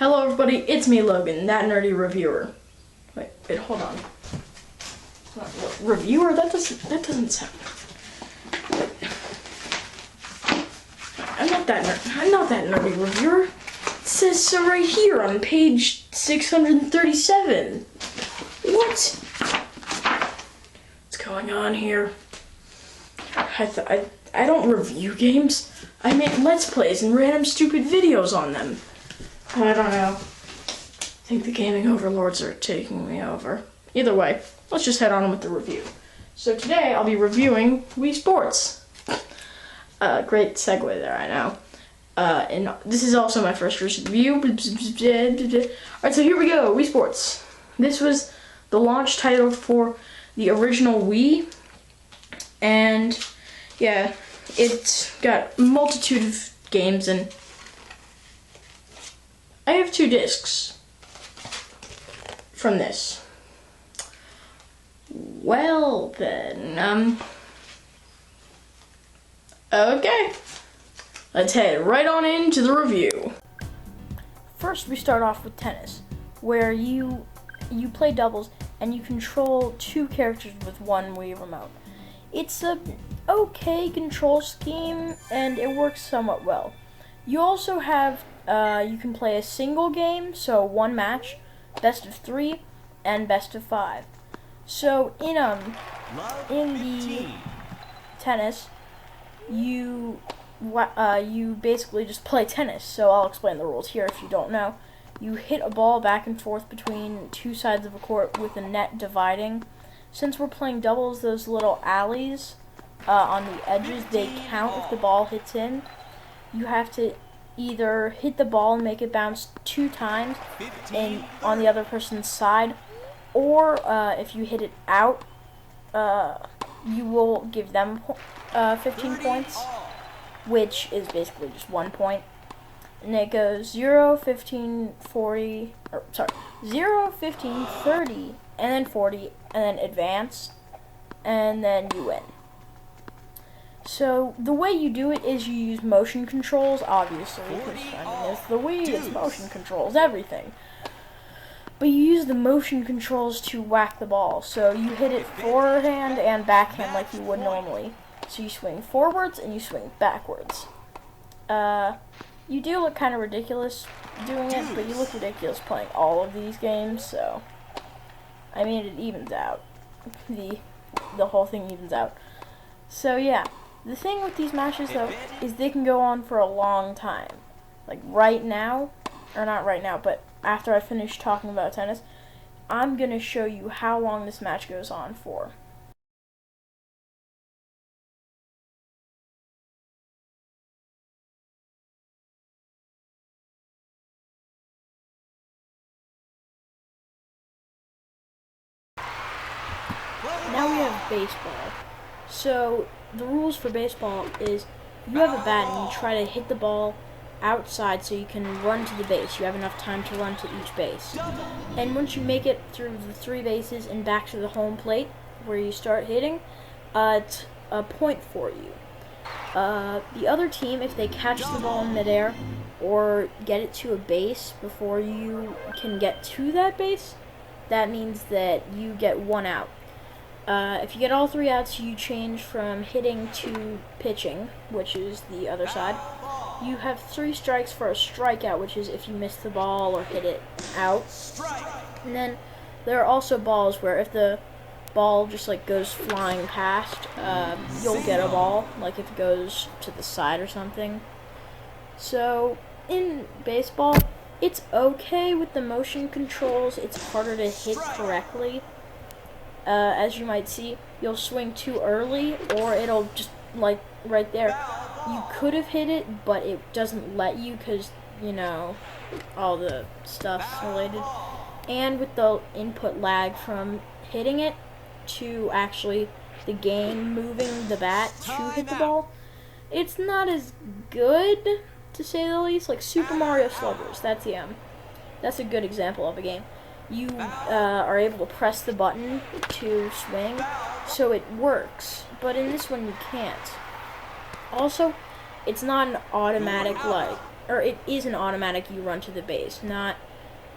Hello everybody, it's me Logan, that nerdy reviewer. Wait, hold on. Reviewer? That doesn't sound. I'm not that nerdy reviewer. It says so right here on page 637. What? What's going on here? I don't review games. I make Let's Plays and random stupid videos on them. I don't know. I think the gaming overlords are taking me over. Either way, let's just head on with the review. So today I'll be reviewing Wii Sports. Great segue there, I know. And this is also my first review. Alright, so here we go, Wii Sports. This was the launch title for the original Wii. And yeah, it's got a multitude of games, and I have 2 discs from this. Well then, okay. Let's head right on into the review. First, we start off with tennis, where you play doubles and you control 2 characters with 1 Wii remote. It's a okay control scheme and it works somewhat well. You also have you can play a single game, so 1 match, best of 3, and best of 5. So in the tennis, you basically just play tennis. So I'll explain the rules here if you don't know. You hit a ball back and forth between 2 sides of a court with a net dividing. Since we're playing doubles, those little alleys on the edges, they count if the ball hits in. You have to either hit the ball and make it bounce 2 times on the other person's side, or if you hit it out, you will give them 15 points, which is basically just 1 point. And it goes 0, 15, 40, 0, 15, 30, and then 40, and then advance, and then you win. So the way you do it is you use motion controls, obviously, because it's the Wii, it's motion controls, everything. But you use the motion controls to whack the ball. So you hit it forehand and backhand like you would normally. So you swing forwards and you swing backwards. You do look kind of ridiculous doing it, but you look ridiculous playing all of these games, so I mean, it evens out. The whole thing evens out. So yeah. The thing with these matches, though, is they can go on for a long time. Like right now, or not right now, but after I finish talking about tennis, I'm going to show you how long this match goes on for. Now we have baseball. So the rules for baseball is you have a bat and you try to hit the ball outside so you can run to the base. You have enough time to run to each base. And once you make it through the 3 bases and back to the home plate where you start hitting, it's a point for you. The other team, if they catch the ball in midair or get it to a base before you can get to that base, that means that you get 1 out. If you get all 3 outs, you change from hitting to pitching, which is the other side. You have 3 strikes for a strikeout, which is if you miss the ball or hit it out. And then there are also balls where if the ball just goes flying past, you'll get a ball, like if it goes to the side or something. So in baseball, it's okay with the motion controls. It's harder to hit correctly. As you might see, you'll swing too early, or it'll just, right there. You could have hit it, but it doesn't let you because, all the stuff's related. And with the input lag from hitting it to actually the game moving the bat to hit the ball, it's not as good, to say the least. Like Super Mario Sluggers, that's a good example of a game. You are able to press the button to swing, so it works, but in this one you can't. Also, it's not an automatic or it is an automatic you run to the base, not,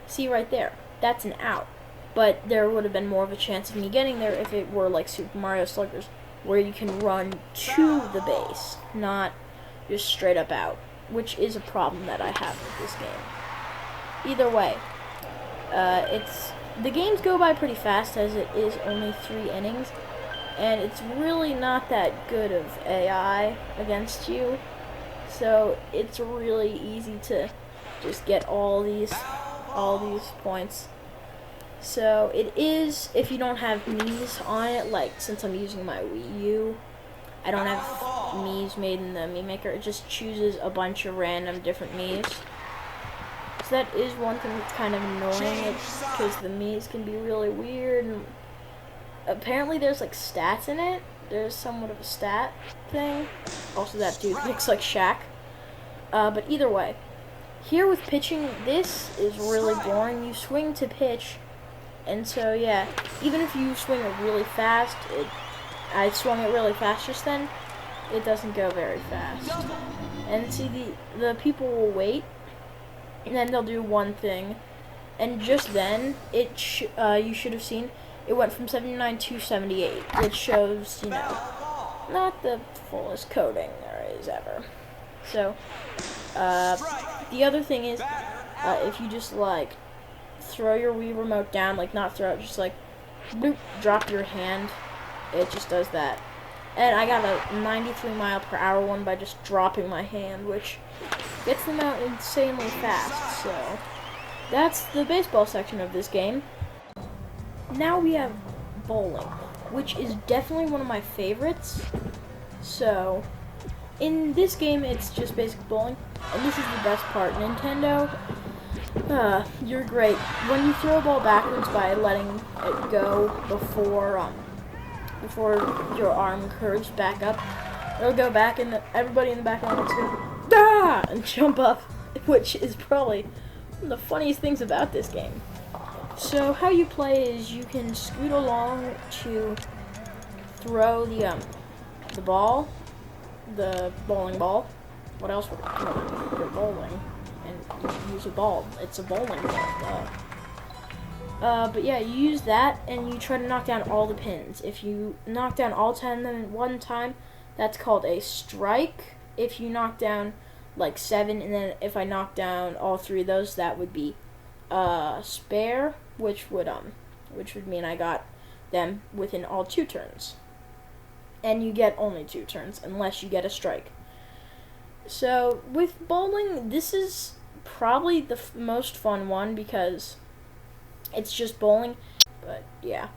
see right there, that's an out. But there would have been more of a chance of me getting there if it were like Super Mario Sluggers, where you can run to the base, not just straight up out, which is a problem that I have with this game. Either way, the games go by pretty fast, as it is only 3 innings, and it's really not that good of AI against you, so it's really easy to just get all these points. So it is, if you don't have Mii's on it, like since I'm using my Wii U, I don't have Mii's made in the Mii Maker. It just chooses a bunch of random different Mii's. So that is one thing that's kind of annoying, because the Mii's can be really weird. And apparently there's like stats in it. There's somewhat of a stat thing. Also, that dude looks like Shaq. But either way, here with pitching, this is really boring. You swing to pitch. And so, yeah, even if you swing it really fast, I swung it really fast just then, it doesn't go very fast. And see, the people will wait, and then they'll do one thing, and just then, you should have seen, it went from 79 to 78, which shows, you know, not the fullest coding there is ever. So, the other thing is, if you just, like, throw your Wii remote down, like not throw it, just like boop, drop your hand, it just does that. And I got a 93-mile-per-hour one by just dropping my hand, which gets them out insanely fast. So that's the baseball section of this game. Now we have bowling, which is definitely one of my favorites. So in this game, it's just basic bowling, and this is the best part. Nintendo, you're great. When you throw a ball backwards by letting it go before your arm curves back up, it'll go back, and everybody in the background will go, "Ah!" and jump up, which is probably one of the funniest things about this game. So how you play is you can scoot along to throw the ball, the bowling ball. What else would you're bowling? And you use a ball. It's a bowling ball. But yeah, you use that and you try to knock down all the pins. If you knock down all 10 of them at one time, that's called a strike. If you knock down like 7, and then if I knock down all 3 of those, that would be spare, which would mean I got them within all 2 turns. And you get only 2 turns unless you get a strike. So with bowling, this is probably the most fun one because it's just bowling. But yeah,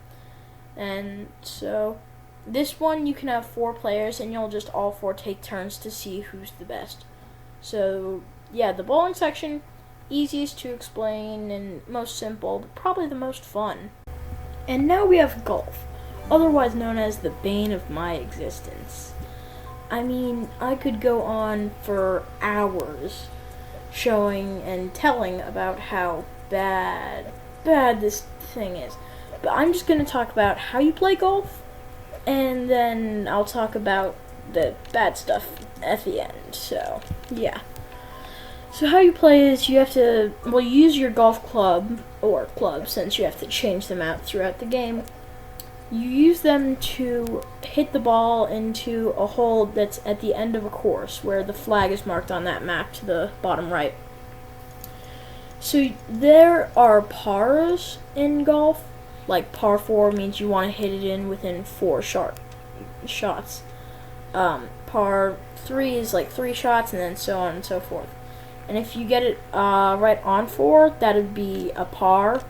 and so this one you can have 4 players, and you'll just all 4 take turns to see who's the best. So yeah, the bowling section, easiest to explain and most simple, but probably the most fun. And now we have golf, otherwise known as the bane of my existence. I mean, I could go on for hours showing and telling about how bad this thing is. But I'm just going to talk about how you play golf, and then I'll talk about the bad stuff at the end. So, yeah. So how you play is you have to, use your golf club, or clubs, since you have to change them out throughout the game. You use them to hit the ball into a hole that's at the end of a course, where the flag is marked on that map to the bottom right. So there are pars in golf. Like par 4 means you want to hit it in within 4 shots. Par 3 is like 3 shots, and then so on and so forth. And if you get it right on 4, that would be a par.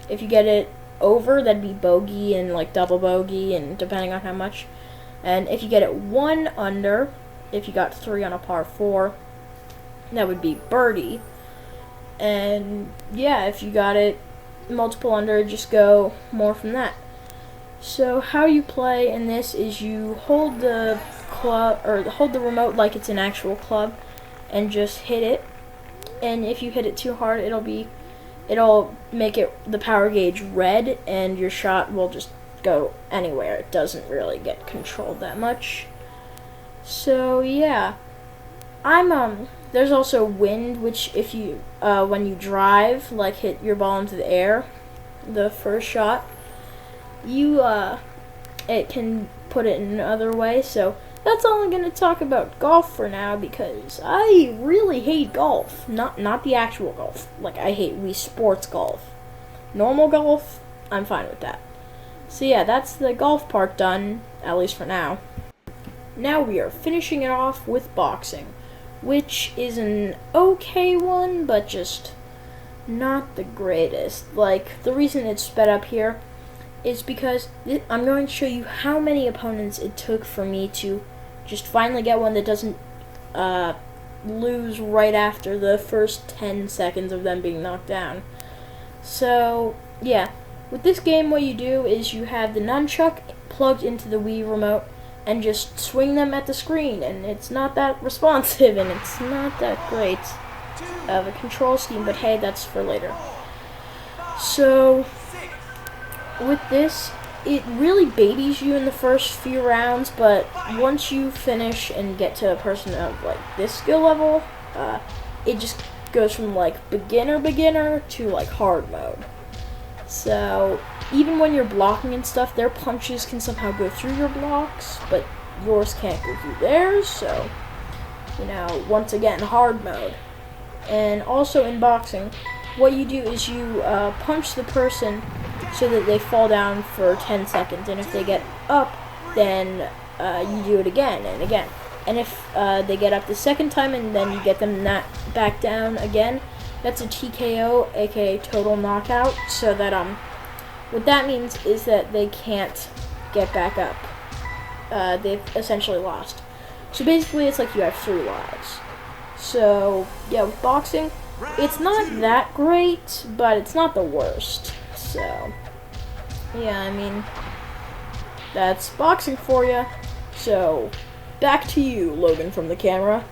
If you get it over, that'd be bogey and like double bogey, and depending on how much. And if you get it 1 under, if you got 3 on a par 4, that would be birdie. And yeah, if you got it multiple under, just go more from that. So how you play in this is you hold the club, or hold the remote like it's an actual club, and just hit it. And if you hit it too hard, it'll make it the power gauge red, and your shot will just go anywhere. It doesn't really get controlled that much. So yeah, I'm There's also wind, which if you, when you drive, like hit your ball into the air, the first shot, you, it can put it in another way. So that's all I'm gonna talk about golf for now, because I really hate golf. Not the actual golf. Like, I hate Wii Sports golf. Normal golf, I'm fine with that. So yeah, that's the golf part done, at least for now. Now we are finishing it off with boxing, which is an okay one, but just not the greatest. Like, the reason it's sped up here is because I'm going to show you how many opponents it took for me to just finally get one that doesn't lose right after the first 10 seconds of them being knocked down. So, yeah. With this game, what you do is you have the nunchuck plugged into the Wii remote and just swing them at the screen, and it's not that responsive and it's not that great of a control scheme, but hey, that's for later. So with this, it really babies you in the first few rounds, but once you finish and get to a person of like this skill level, it just goes from like beginner to like hard mode. So even when you're blocking and stuff, their punches can somehow go through your blocks, but yours can't go through theirs. So, once again, hard mode. And also in boxing, what you do is you punch the person so that they fall down for 10 seconds, and if they get up, then you do it again and again. And if they get up the second time and then you get them back down again, that's a TKO, aka total knockout, so that what that means is that they can't get back up. They've essentially lost. So basically it's like you have 3 lives. So yeah, with boxing, it's not that great, but it's not the worst. So yeah, I mean, that's boxing for you. So back to you, Logan from the camera.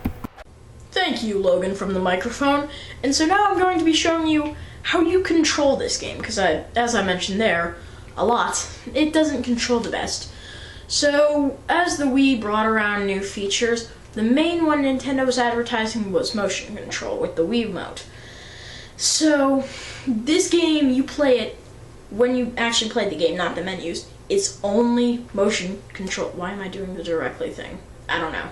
Thank you, Logan from the microphone. And so now I'm going to be showing you how you control this game, because as I mentioned there, a lot, it doesn't control the best. So as the Wii brought around new features, the main one Nintendo was advertising was motion control with the Wii remote. So this game, you play it when you actually play the game, not the menus. It's only motion control. Why am I doing the directly thing? I don't know.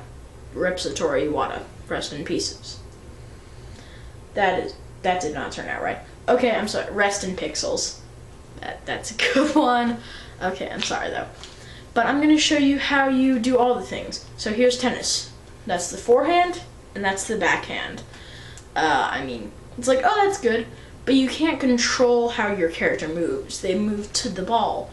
Rip Satoru Iwata. Rest in pieces. That did not turn out right. Okay, I'm sorry. Rest in pixels. That's a good one. Okay, I'm sorry though. But I'm gonna show you how you do all the things. So here's tennis. That's the forehand, and that's the backhand. I mean, it's like, oh, that's good, but you can't control how your character moves. They move to the ball,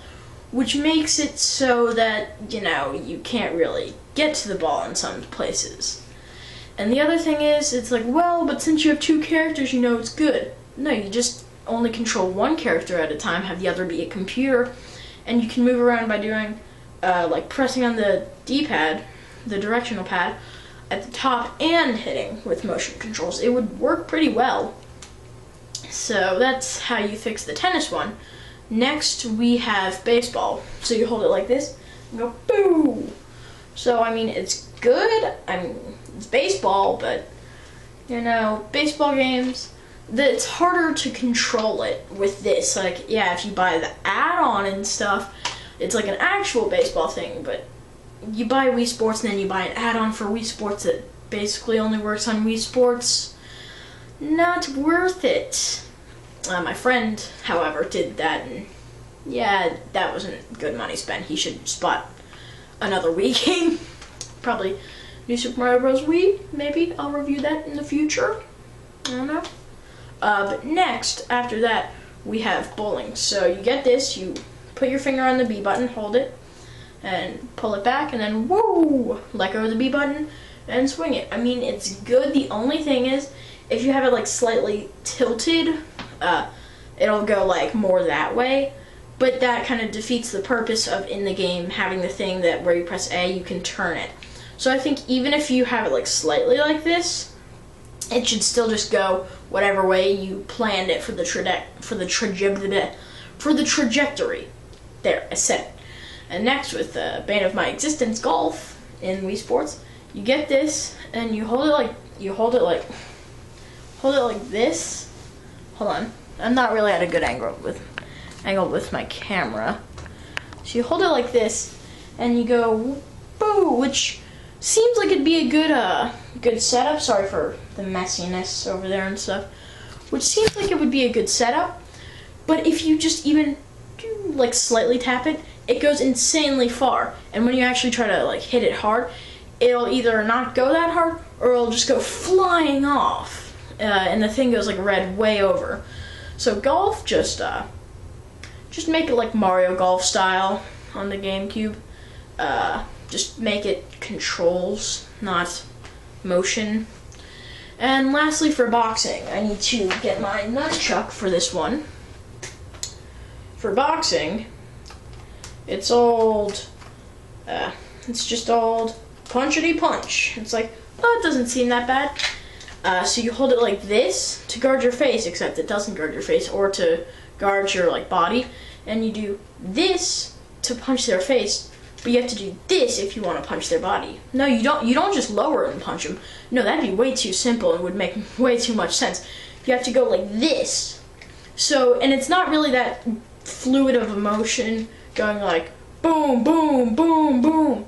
which makes it so that, you can't really get to the ball in some places. And the other thing is, it's like, well, but since you have 2 characters, it's good. No, you just only control one character at a time, have the other be a computer, and you can move around by doing, like pressing on the D-pad, the directional pad, at the top, and hitting with motion controls. It would work pretty well. So that's how you fix the tennis one. Next, we have baseball. So you hold it like this, and go, boo! So, I mean, it's good. It's baseball, but, baseball games, it's harder to control it with this. Like, yeah, if you buy the add-on and stuff, it's like an actual baseball thing, but you buy Wii Sports and then you buy an add-on for Wii Sports that basically only works on Wii Sports. Not worth it. My friend, however, did that, and yeah, that wasn't good money spent. He should spot another Wii game. Probably New Super Mario Bros. Wii, maybe. I'll review that in the future. I don't know. But next, after that, we have bowling. So you get this, you put your finger on the B button, hold it, and pull it back, and then woo, let go of the B button, and swing it. I mean, it's good. The only thing is, if you have it like slightly tilted, it'll go like more that way. But that kind of defeats the purpose of in the game having the thing that where you press A, you can turn it. So I think even if you have it like slightly like this, it should still just go whatever way you planned it for the trajectory. There, I said it. And next, with the Bane of My Existence Golf in Wii Sports, you get this and you hold it like you hold it like this. Hold on, I'm not really at a good angle with my camera. So you hold it like this, and you go boo, which seems like it'd be a good setup. Sorry for the messiness over there and stuff. Which seems like it would be a good setup, but if you just even like slightly tap it, it goes insanely far. And when you actually try to like hit it hard, it'll either not go that hard or it'll just go flying off, and the thing goes like red way over. So golf, just make it like Mario Golf style on the GameCube. Just make it controls, not motion. And lastly, for boxing, I need to get my nunchuck for this one. For boxing, it's just old punchity punch. It's like, oh, it doesn't seem that bad. So you hold it like this to guard your face, except it doesn't guard your face, or to guard your like body. And you do this to punch their face. But you have to do this if you want to punch their body. No, you don't. You don't just lower it and punch them. No, that'd be way too simple and would make way too much sense. You have to go like this. So, and it's not really that fluid of a motion, going like boom, boom, boom, boom,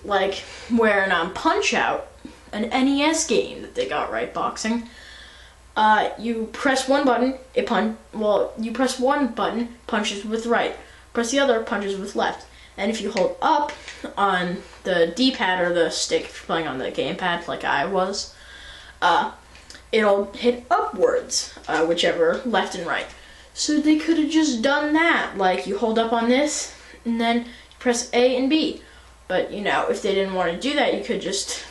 like where in Punch Out, an NES game that they got right, boxing. You press one button, you press one button, punches with right. Press the other, punches with left. And if you hold up on the D-pad or the stick, if you're playing on the gamepad like I was, it'll hit upwards, whichever, left and right. So they could have just done that. Like, you hold up on this, and then you press A and B. But, you know, if they didn't want to do that, you could just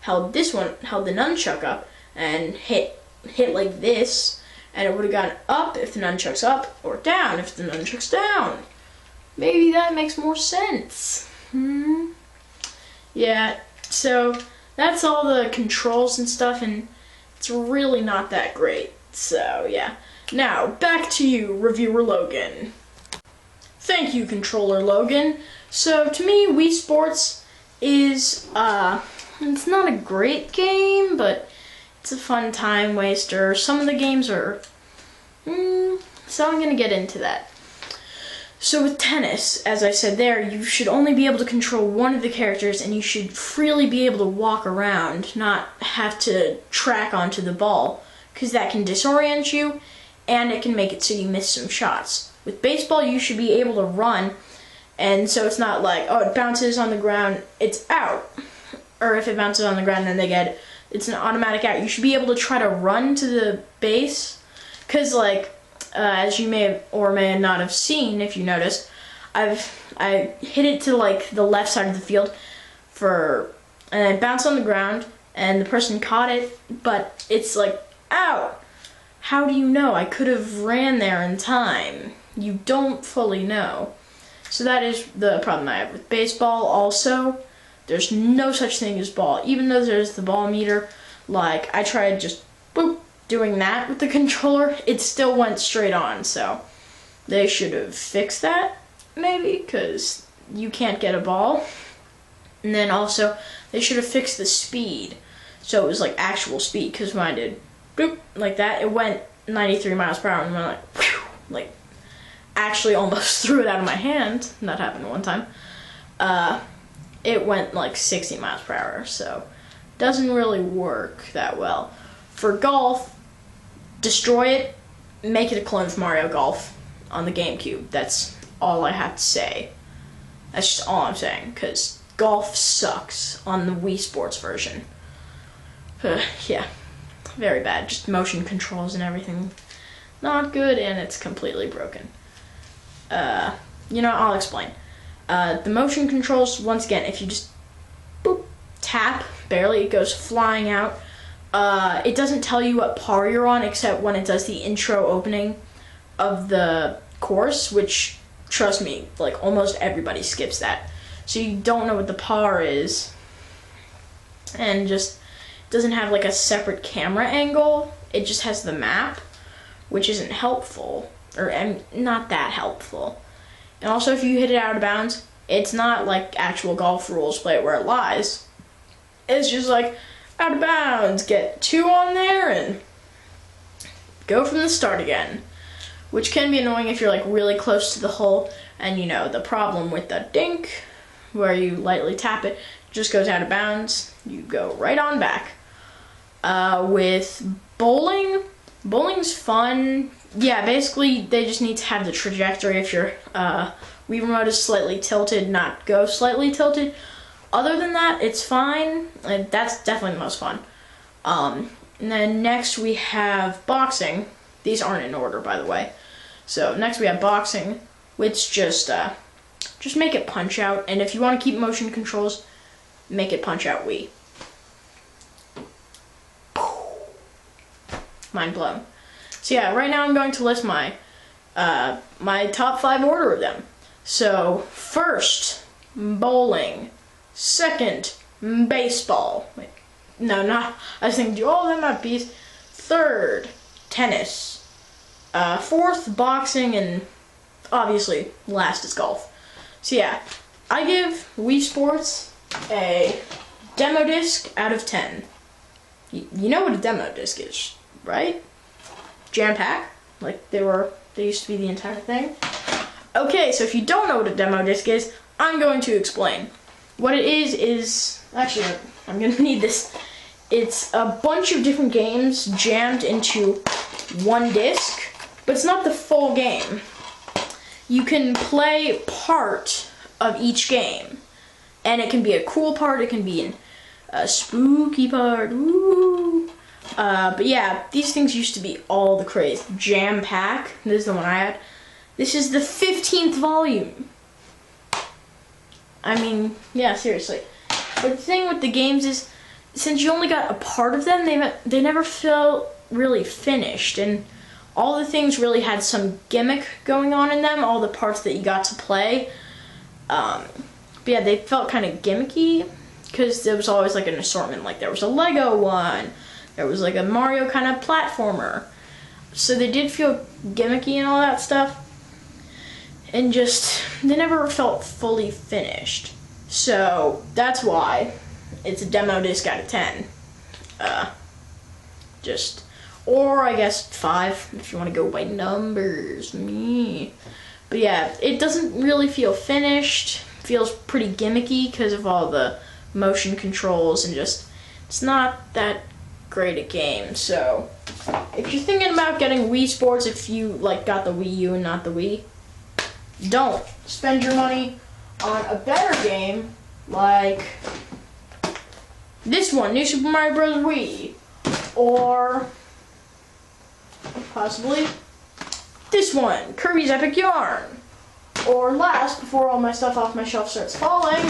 held the nunchuck up, and hit like this, and it would have gone up if the nunchuck's up, or down if the nunchuck's down. Maybe that makes more sense. Yeah, so that's all the controls and stuff, and it's really not that great. So, yeah. Now, back to you, Reviewer Logan. Thank you, Controller Logan. So, to me, Wii Sports is, it's not a great game, but it's a fun time waster. Some of the games are, so I'm gonna get into that. So with tennis, as I said there, you should only be able to control one of the characters, and you should freely be able to walk around, not have to track onto the ball, because that can disorient you, and it can make it so you miss some shots. With baseball, you should be able to run, and so it's not like, oh, it bounces on the ground, it's out. Or if it bounces on the ground and they get it, it's an automatic out. You should be able to try to run to the base, because like, as you may or may not have seen, if you noticed, I hit it to like the left side of the field and it bounced on the ground, and the person caught it, but it's like out. How do you know? I could have ran there in time. You don't fully know. So that is the problem I have with baseball. Also, there's no such thing as ball. Even though there's the ball meter, like I tried just boop doing that with the controller, it still went straight on. So they should have fixed that, maybe, because you can't get a ball. And then also they should have fixed the speed, so it was like actual speed, because when I did boop like that, it went 93 miles per hour and went like whew, like actually almost threw it out of my hand. That happened one time. It went like 60 miles per hour, so doesn't really work that well. For golf, destroy it, make it a clone of Mario Golf on the GameCube. That's all I have to say. That's just all I'm saying, because golf sucks on the Wii Sports version. Yeah, very bad. Just motion controls and everything. Not good, and it's completely broken. I'll explain. The motion controls, once again, if you just boop, tap, barely, it goes flying out. It doesn't tell you what par you're on, except when it does the intro opening of the course, which, trust me, like almost everybody skips that. So you don't know what the par is, and just doesn't have like a separate camera angle. It just has the map, which isn't helpful, or not that helpful. And also, if you hit it out of bounds, it's not like actual golf rules, play it where it lies. It's just like, out of bounds, get 2 on there, and go from the start again. Which can be annoying if you're like really close to the hole, and you know the problem with the dink, where you lightly tap it, just goes out of bounds. You go right on back. With bowling, bowling's fun. Yeah, basically they just need to have the trajectory if your Wii remote is slightly tilted, not go slightly tilted. Other than that, it's fine, and that's definitely the most fun. And then next we have boxing. These aren't in order, by the way. So next we have boxing, which just make it punch out, and if you want to keep motion controls, make it punch out Wii. Mind blown. So yeah, right now I'm going to list my my top 5 order of them. So first, bowling. Second, baseball. Wait, no, not. I was thinking do all of them at bees. Third, tennis. Fourth, boxing, and obviously last is golf. So yeah, I give Wii Sports a demo disc out of 10. You know what a demo disc is, right? Jam pack, like they used to be the entire thing. Okay, so if you don't know what a demo disc is, I'm going to explain. What it is actually, I'm gonna need this. It's a bunch of different games jammed into one disc, but it's not the full game. You can play part of each game, and it can be a cool part, it can be a spooky part, ooh. But yeah, these things used to be all the craze. Jam pack, this is the one I had. This is the 15th volume. I mean, yeah, seriously. But the thing with the games is, since you only got a part of them, they never felt really finished, and all the things really had some gimmick going on in them, all the parts that you got to play. But yeah, they felt kind of gimmicky, because there was always like an assortment, like there was a Lego one, there was like a Mario kind of platformer. So they did feel gimmicky and all that stuff, and just, they never felt fully finished. So that's why it's a demo disc out of 10. Or I guess 5 if you want to go by numbers, me. But yeah, it doesn't really feel finished. Feels pretty gimmicky because of all the motion controls, and just, it's not that great a game. So if you're thinking about getting Wii Sports, if you like got the Wii U and not the Wii, don't spend your money on a better game like this one, New Super Mario Bros. Wii, or possibly this one, Kirby's Epic Yarn, or last, before all my stuff off my shelf starts falling,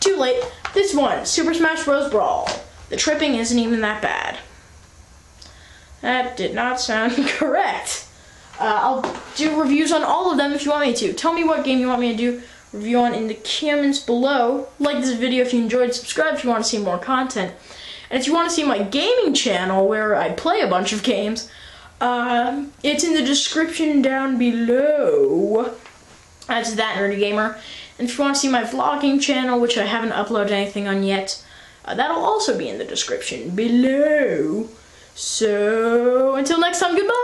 too late, this one, Super Smash Bros. Brawl. The tripping isn't even that bad. That did not sound correct. I'll do reviews on all of them if you want me to. Tell me what game you want me to do review on in the comments below. Like this video if you enjoyed, subscribe if you want to see more content. And if you want to see my gaming channel where I play a bunch of games, it's in the description down below. That's That Nerdy Gamer. And if you want to see my vlogging channel, which I haven't uploaded anything on yet, that'll also be in the description below. So, until next time, goodbye!